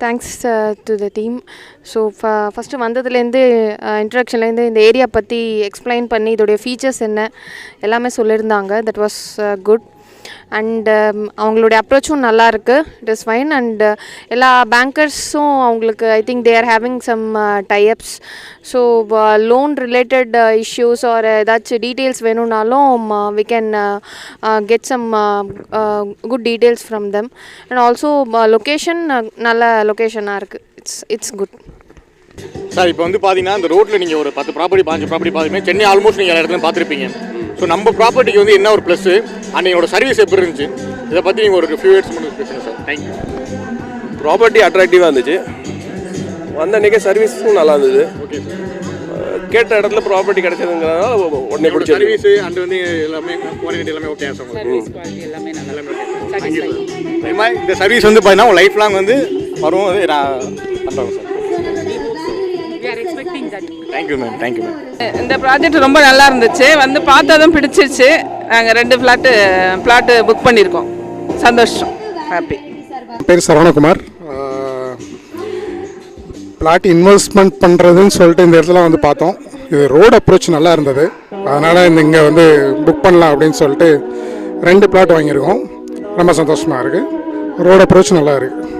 Thanks to the team. So first வந்ததுலேருந்து இன்ட்ரடக்ஷன்லேருந்து இந்த area பற்றி எக்ஸ்பிளைன் பண்ணி இதோடைய ஃபீச்சர்ஸ் என்ன எல்லாமே சொல்லியிருந்தாங்க. That was good. அண்ட் அவங்களுடைய அப்ரோச்சும் நல்லா இருக்குது. It is fine. அண்ட் எல்லா பேங்கர்ஸும் அவங்களுக்கு I think they are having some tie ups. So loan related issues are ஏதாச்சும் டீட்டெயில்ஸ் வேணும்னாலும் we can get some good details from them. And also location நல்ல லொக்கேஷனாக இருக்குது. It's good. சார் இப்போ வந்து பார்த்தீங்கன்னா இந்த ரோட்டில் நீங்கள் ஒரு 10 ப்ராப்பர்ட்டி 5 ப்ராப்பர்ட்டி பார்த்தீங்கன்னா சென்னை ஆல்மோஸ்ட் நீங்கள் எல்லா இடத்துலையும் பார்த்துருப்பீங்க. ஸோ நம்ம ப்ராப்பர்ட்டிக்கு வந்து என்ன ஒரு ப்ளஸ்ஸு அண்ட் எங்களோட சர்வீஸ் எப்படி இருந்துச்சு இதை பற்றி நீங்கள் ஒரு ஃபியூ வேர்ட்ஸ் மட்டும் பேசுங்க சார். தேங்க்யூ. ப்ராப்பர்ட்டி அட்ராக்டிவாக இருந்துச்சு. வந்த அன்றைக்கே சர்வீஸும் நல்லா இருந்தது. Okay sir. கேட்ட இடத்துல ப்ராப்பர்ட்டி கிடைச்சதுங்கிறதுனால உடனே பிடிச்ச சர்வீஸு அண்ட் வந்து எல்லாமே குவாலிட்டி எல்லாமே ஓகே சார் உங்களுக்கு எல்லாமே நல்லா தேங்க்யூ சார். அதே மாதிரி இந்த சர்வீஸ் வந்து பார்த்தீங்கன்னா லைஃப் லாங் வந்து வரும் அது நான் பண்ணுறேன் sir. Thank you ma'am. Thank you ma'am. இந்த ப்ராஜெக்ட் ரொம்ப நல்லா இருந்துச்சு. வந்து பார்த்ததும் பிடிச்சிருச்சு. நாங்கள் 2 பிளாட்டு புக் பண்ணியிருக்கோம். சந்தோஷம், ஹாப்பி. பேர் சரவணகுமார். பிளாட் இன்வெஸ்ட்மெண்ட் பண்ணுறதுன்னு சொல்லிட்டு இந்த இடத்துல வந்து பார்த்தோம். இது ரோடு அப்ரோச் நல்லா இருந்தது. அதனால் இங்கே வந்து புக் பண்ணலாம் அப்படின்னு சொல்லிட்டு 2 பிளாட் வாங்கியிருக்கோம். ரொம்ப சந்தோஷமாக இருக்குது. ரோடு அப்ரோச் நல்லா இருக்குது.